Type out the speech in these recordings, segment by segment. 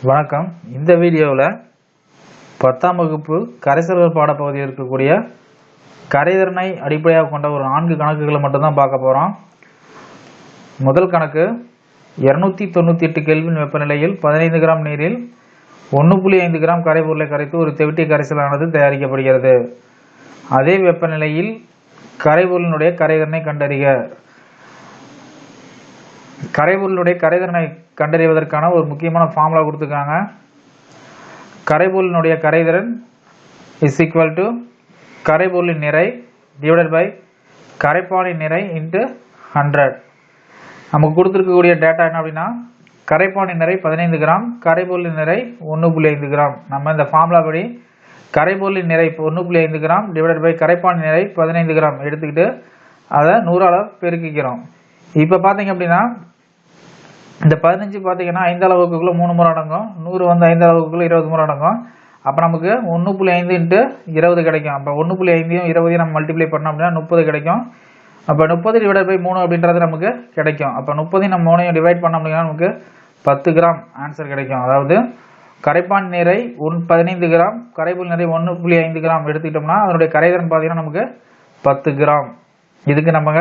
வணக்கம். இந்த வீடியோவில் 10ஆம் வகுப்பு கரைசல்கள் பாடப்பகுதியில் இருக்கக்கூடிய கரைதிறனை அடிப்படையாக கொண்ட ஒரு 4 கணக்குகளை மட்டும்தான் பார்க்க போகிறோம். முதல் கணக்கு 298 கெல்வின் வெப்பநிலையில் 15 கிராம் நீரில் 1.5 கிராம் கரைபொருளை கரைத்து ஒரு தெவிட்டிய கரைசலானது தயாரிக்கப்படுகிறது. அதே வெப்பநிலையில் கரைபொருளினுடைய கரைதிறனை கண்டறிக. கரைபொருளுடைய கரைதிறனை கண்டறிவதற்கான ஒரு முக்கியமான ஃபார்முலா கொடுத்துருக்காங்க. கரைபொருளினுடைய கரைதிறன் இஸ் ஈக்குவல் டு கரைபொருளின் நிறை டிவைடட் பை கரைப்பானின் நிறை இன்ட்டு 100. நமக்கு கொடுத்துருக்கக்கூடிய டேட்டா என்ன அப்படின்னா, கரைப்பானின் நிறை 15 கிராம், கரைபொருளின் நிறை 1.5 கிராம். நம்ம இந்த ஃபார்முலா படி கரைபொருளின் நிறை 1.5 கிராம் டிவைடட் பை கரைப்பானின் நிறை 15 கிராம் எடுத்துக்கிட்டு அதை 100ஆல் பெருக்கிக்கிறோம். இப்போ பார்த்தீங்க அப்படின்னா இந்த 15 பார்த்தீங்கன்னா 5 அளவுக்குள்ள 3 முறை அடங்கும், 100 வந்து 5 அளவுக்குள்ள 20 முறை அடங்கும். அப்போ நமக்கு 1.5 இன்ட்டு 20 கிடைக்கும். அப்போ 1.5யும் 20 நம்ம மல்டிப்ளை பண்ணோம் அப்படின்னா 30 கிடைக்கும். அப்போ 30 டிவைட் பை 3 அப்படின்றது நமக்கு கிடைக்கும். அப்போ 30 நம்ம 3ஐயும் டிவைட் பண்ணோம் அப்படின்னா நமக்கு 10 கிராம் ஆன்சர் கிடைக்கும். அதாவது கரைப்பான் நிறை 15 கிராம், கரைபொருள் நிறை 1.5 கிராம் எடுத்துக்கிட்டோம்னா அதனுடைய கரைதிறன் பார்த்தீங்கன்னா நமக்கு 10 கிராம். இதுக்கு நம்ம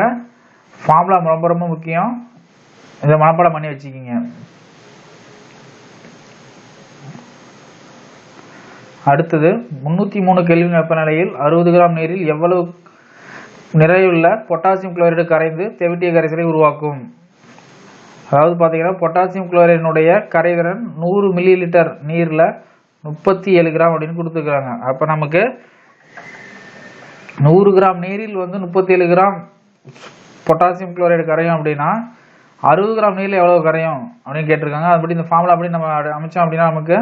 ஃபார்முலா ரொம்ப ரொம்ப முக்கியம், இதை மனப்பாடம் பண்ணி வச்சுக்கிங்க. அடுத்தது 303 கெல்வின் வெப்பநிலையில் 60 கிராம் நீரில் எவ்வளவு நிறையுள்ள பொட்டாசியம் குளோரைடு கரைந்து தெவிட்டிய கரைசலை உருவாக்கும். அதாவது பார்த்தீங்கன்னா பொட்டாசியம் குளோரைடினுடைய கரைதிறன் 100 மில்லி லிட்டர் நீரில் 37 கிராம் அப்படின்னு கொடுத்துருக்குறாங்க. அப்போ நமக்கு 100 கிராம் நீரில் வந்து 37 கிராம் பொட்டாசியம் குளோரைடு கரையும் அப்படின்னா 60 கிராம் நீரில் எவ்வளோ கரையும் அப்படின்னு கேட்டிருக்காங்க. அதுபடி இந்த ஃபார்முலா அப்படி நம்ம அமைச்சோம் அப்படின்னா நமக்கு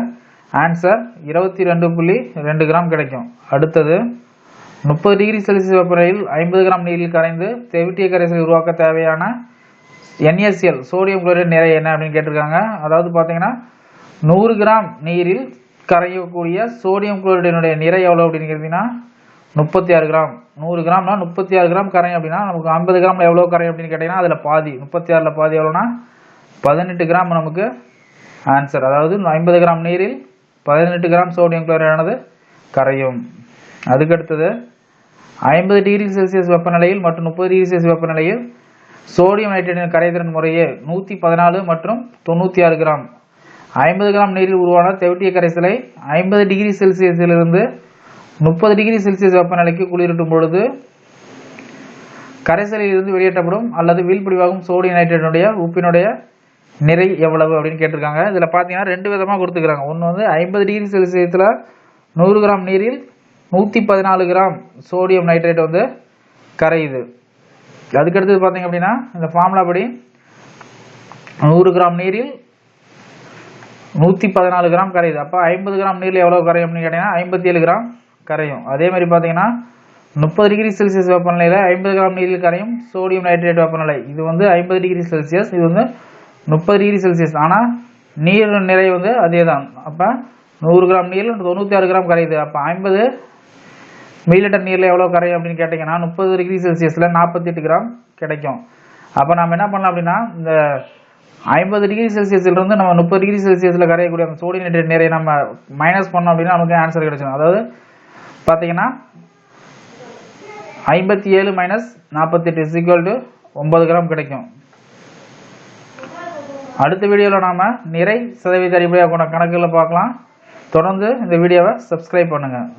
ஆன்சர் 22.2 கிராம் கிடைக்கும். அடுத்தது 30 டிகிரி செல்சியஸ் வெப்பநிலையில் 50 கிராம் நீரில் கரைந்து தெவிட்டிய கரைசலை உருவாக்க தேவையான NaCl சோடியம் குளோரைடு நிறை என்ன அப்படின்னு கேட்டிருக்காங்க. அதாவது பார்த்தீங்கன்னா 100 கிராம் நீரில் கரையக்கூடிய சோடியம் குளோரைடினுடைய நிறை எவ்வளோ அப்படின்னு கேட்டிங்கன்னா 36 கிராம். 100 கிராம்னா 36 கிராம் கரையும் அப்படின்னா நமக்கு 50 கிராமில் எவ்வளோ கரையும் அப்படின்னு கேட்டிங்கன்னா அதில் பாதி 36ல் பாதி எவ்வளோனா 18 கிராம் நமக்கு ஆன்சர். அதாவது 50 கிராம் நீரில் 18 கிராம் சோடியம் குளோரைடானது கரையும். அதுக்கடுத்தது 50 டிகிரி செல்சியஸ் வெப்பநிலையில் மற்றும் 30 டிகிரி செல்சியஸ் வெப்பநிலையில் சோடியம் நைட்ரேட்டின் கரைதிறன் முறையே 114 மற்றும் 96 கிராம். 50 கிராம் நீரில் உருவான தெவிட்டிய கரைசலை 50 டிகிரி செல்சியஸிலிருந்து 30 டிகிரி செல்சியஸ் வெப்பநிலைக்கு குளிரூட்டும் பொழுது கரைசலில் இருந்து வெளியேற்றப்படும் அல்லது வீழ்படிவாகும் சோடியம் நைட்ரேட்டினுடைய உப்பினுடைய நிறை எவ்வளவு அப்படின்னு கேட்டிருக்காங்க. இதில் பார்த்தீங்கன்னா 2 விதமாக கொடுத்துக்கிறாங்க. ஒன்று வந்து 50 டிகிரி செல்சியஸில் 100 கிராம் நீரில் 114 கிராம் சோடியம் நைட்ரேட் வந்து கரையுது. அதுக்கடுத்தது பார்த்தீங்க அப்படின்னா இந்த ஃபார்முலா படி 100 கிராம் நீரில் 114 கிராம் கரையுது. அப்போ 50 கிராம் நீரில் எவ்வளோ கரையும் அப்படின்னு கேட்டிங்கன்னா 57 கிராம் கரையும். அதே மாதிரி பார்த்தீங்கன்னா 30 டிகிரி செல்சியஸ் வெப்பநிலையில் 50 கிராம் நீரில் கரையும் சோடியம் நைட்ரேட் வெப்பநிலை இது வந்து 50 டிகிரி செல்சியஸ், இது வந்து 30 டிகிரி செல்சியஸ். ஆனால் நீர் நிறை வந்து அதே தான். அப்போ 100 கிராம் நீரில் 96 கிராம் கரையுது. அப்போ 50 மில்லி லிட்டர் நீரில் எவ்வளோ கரையும் அப்படின்னு கேட்டிங்கன்னா 30 டிகிரி செல்சியஸில் 48 கிராம் கிடைக்கும். அப்போ நம்ம என்ன பண்ணலாம் அப்படின்னா இந்த 50 டிகிரி செல்சியஸிலிருந்து நம்ம 30 டிகிரி செல்சியஸில் கரையக்கூடிய அந்த சோடியம் நைட்ரேட் நிறைய நம்ம மைனஸ் பண்ணோம் அப்படின்னா நமக்கு ஆன்சர் கிடைச்சிடும். அதாவது பார்த்தீங்கன்னா 57 minus 48 is equal to 9 gram கிடைக்கும். அடுத்த வீடியோவில் நாம் நிறை சதவீத அடிப்படையாக கொண்ட கணக்குகளை பார்க்கலாம். தொடர்ந்து இந்த வீடியோவை சப்ஸ்கிரைப் பண்ணுங்கள்.